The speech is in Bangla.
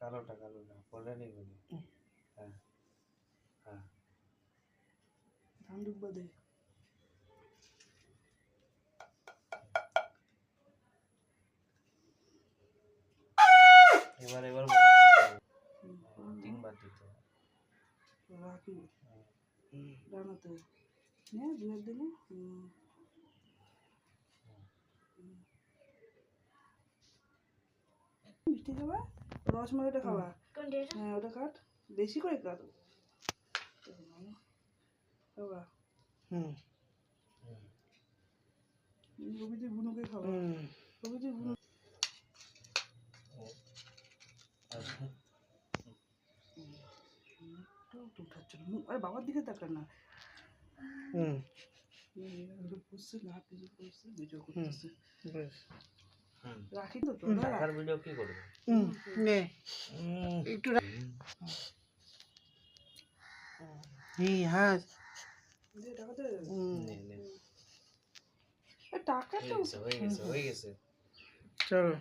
কালোটা পরে নেই বলি। হ্যাঁ হ্যাঁ ধান ডুববা দে। এবার তিনবার দিতে রাখি ডানাতে নে দুয়ের দিনে মিষ্টি খাবা রসমালাইটা খাবা হ্যাঁ ওটা কাট বেশি করে কাট খাবা রবিদি বুনুকে খাবা রবিদি বুনু আরে বাবার দিকে তাকান না বুঝছে না কিছু করছে ভিডিও করতেছে রাখি তো টাকার ভিডিও কি করবে নে একটু হ্যাঁ টাকা দে টাকা তো হয়ে গেছে চলো।